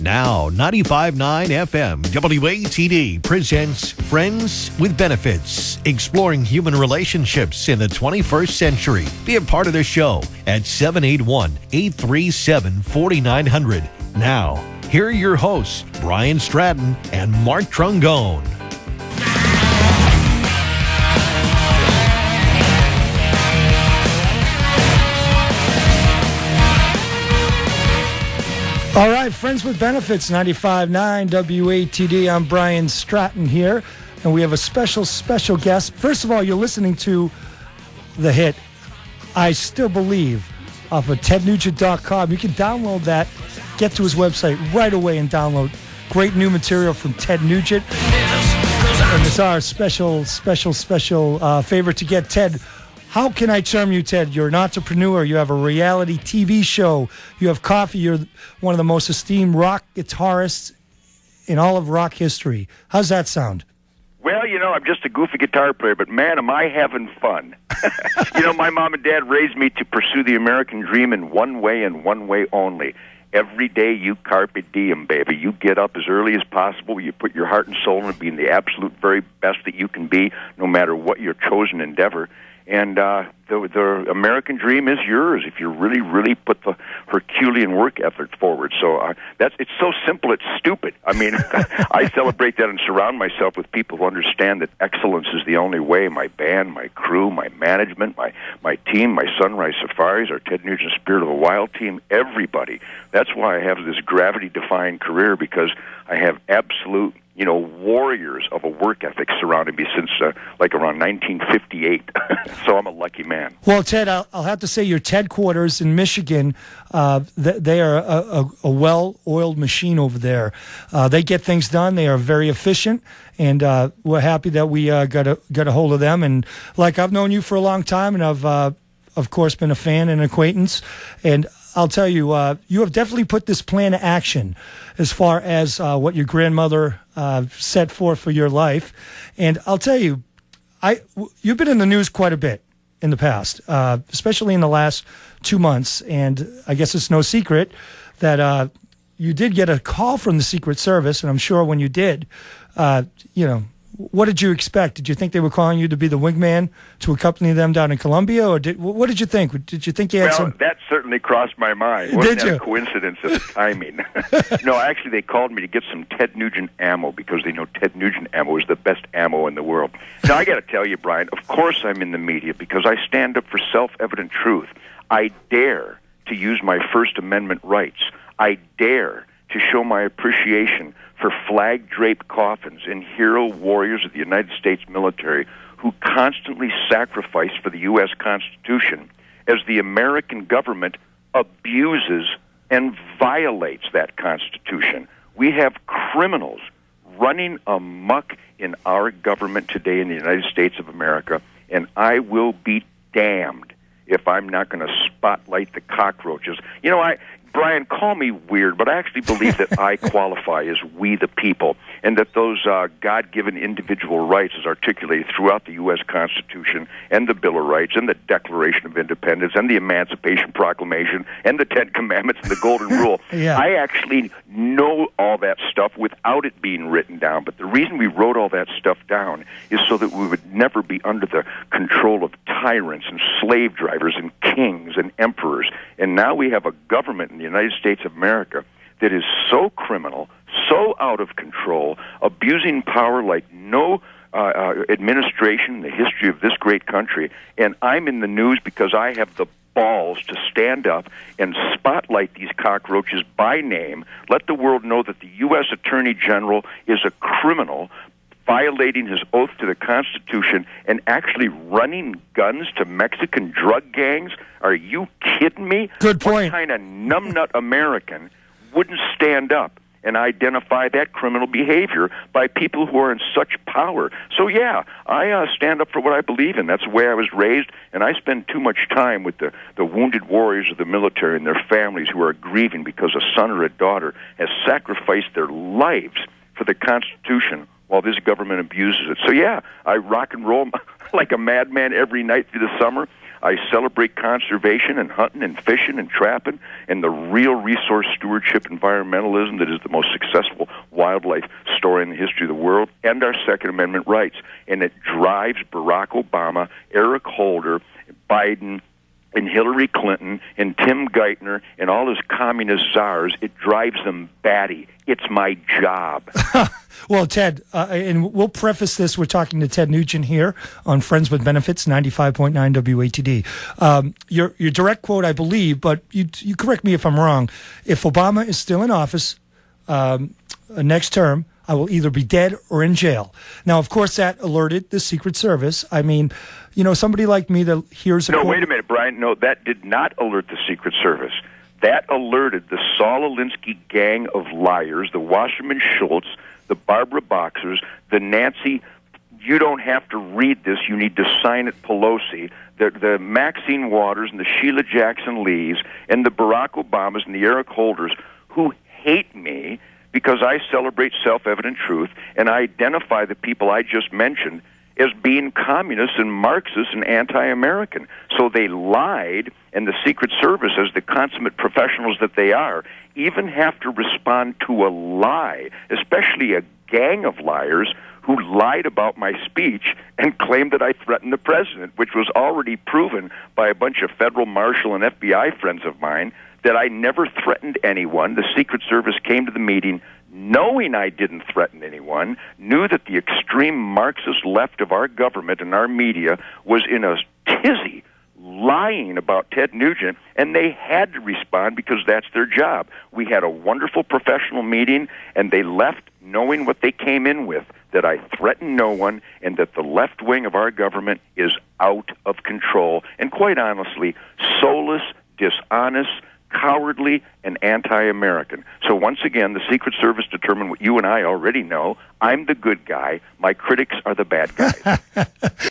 Now, 95.9 FM WATD presents Friends with Benefits, exploring human relationships in the 21st century. Be a part of the show at 781-837-4900. Now, here are your hosts, Brian Stratton and Mark Trungone. All right, Friends with Benefits, 95.9 WATD. I'm Brian Stratton here, and we have a special guest. First of all, you're listening to the hit, I Still Believe, off of TedNugent.com. You can download that, get to his website right away and download great new material from Ted Nugent. And it's our special favor to get Ted. How can I term you, Ted? You're an entrepreneur. You have a reality TV show. You have coffee. You're one of the most esteemed rock guitarists in all of rock history. How's that sound? Well, I'm just a goofy guitar player, but man, am I having fun. My mom and dad raised me to pursue the American dream in one way and one way only. Every day you carpe diem, baby. You get up as early as possible. You put your heart and soul into being the absolute very best that you can be, no matter what your chosen endeavor. And the American dream is yours if you really put the Herculean work effort forward. So it's so simple, it's stupid. I mean, I celebrate that and surround myself with people who understand that excellence is the only way. My band, my crew, my management, my team, my Sunrise Safaris, our Ted Nugent Spirit of the Wild team, everybody. That's why I have this gravity-defying career, because I have absolute warriors of a work ethic surrounding me since around 1958. So I'm a lucky man. Well, Ted, I'll have to say your Ted quarters in Michigan, they are a well-oiled machine over there. They get things done. They are very efficient, and we're happy that we got a hold of them. And like, I've known you for a long time, and I've of course been a fan and acquaintance. And I'll tell you, you have definitely put this plan to action as far as what your grandmother set forth for your life. And I'll tell you, you've been in the news quite a bit in the past, especially in the last 2 months. And I guess it's no secret that you did get a call from the Secret Service. And I'm sure when you did, what did you expect? Did you think they were calling you to be the wingman to accompany them down in Colombia? Or what did you think? Did you think you had some... that certainly crossed my mind. Wasn't that a coincidence of the timing? No, actually, they called me to get some Ted Nugent ammo, because they know Ted Nugent ammo is the best ammo in the world. Now, I got to tell you, Brian, of course I'm in the media because I stand up for self-evident truth. I dare to use my First Amendment rights. I dare to show my appreciation for flag-draped coffins and hero warriors of the United States military who constantly sacrifice for the U.S. Constitution as the American government abuses and violates that Constitution. We have criminals running amok in our government today in the United States of America, and I will be damned if I'm not going to spotlight the cockroaches. Brian, call me weird, but I actually believe that I qualify as we the people, and that those God-given individual rights as articulated throughout the U.S. Constitution and the Bill of Rights and the Declaration of Independence and the Emancipation Proclamation and the Ten Commandments and the Golden Rule. Yeah. I actually know all that stuff without it being written down, but the reason we wrote all that stuff down is so that we would never be under the control of tyrants and slave drivers and kings and emperors. And now we have a government in the United States of America that is so criminal, so out of control, abusing power like no administration in the history of this great country. And I'm in the news because I have the balls to stand up and spotlight these cockroaches by name, let the world know that the U.S. Attorney General is a criminal, violating his oath to the Constitution and actually running guns to Mexican drug gangs. Are you kidding me? Good point. What kind of numbnut American wouldn't stand up and identify that criminal behavior by people who are in such power? So, yeah, I stand up for what I believe in. That's the way I was raised, and I spend too much time with the wounded warriors of the military and their families who are grieving because a son or a daughter has sacrificed their lives for the Constitution while this government abuses it. So, yeah, I rock and roll like a madman every night through the summer. I celebrate conservation and hunting and fishing and trapping and the real resource stewardship environmentalism that is the most successful wildlife story in the history of the world, and our Second Amendment rights. And it drives Barack Obama, Eric Holder, Biden, and Hillary Clinton, and Tim Geithner, and all his communist czars. It drives them batty. It's my job. Well, Ted, and we'll preface this. We're talking to Ted Nugent here on Friends with Benefits, 95.9 WATD. Your direct quote, I believe, but you correct me if I'm wrong. If Obama is still in office next term, I will either be dead or in jail. Now, of course, that alerted the Secret Service. I mean, somebody like me that hears a No, quote. wait a minute, Brian. No, that did not alert the Secret Service. That alerted the Saul Alinsky gang of liars, the Wasserman Schultz, the Barbara Boxers, the Nancy, you don't have to read this, you need to sign it, Pelosi, the Maxine Waters and the Sheila Jackson Lees, and the Barack Obamas and the Eric Holders, who hate me because I celebrate self-evident truth and I identify the people I just mentioned as being communists and Marxists and anti-American. So they lied, and the Secret Service, as the consummate professionals that they are, even have to respond to a lie, especially a gang of liars who lied about my speech and claimed that I threatened the president, which was already proven by a bunch of federal marshal and FBI friends of mine that I never threatened anyone. The Secret Service came to the meeting knowing I didn't threaten anyone, knew that the extreme Marxist left of our government and our media was in a tizzy lying about Ted Nugent, and they had to respond because that's their job. We had a wonderful professional meeting, and they left knowing what they came in with, that I threatened no one and that the left wing of our government is out of control and, quite honestly, soulless, dishonest, cowardly, and anti-American. So once again, the Secret Service determined what you and I already know. I'm the good guy. My critics are the bad guys.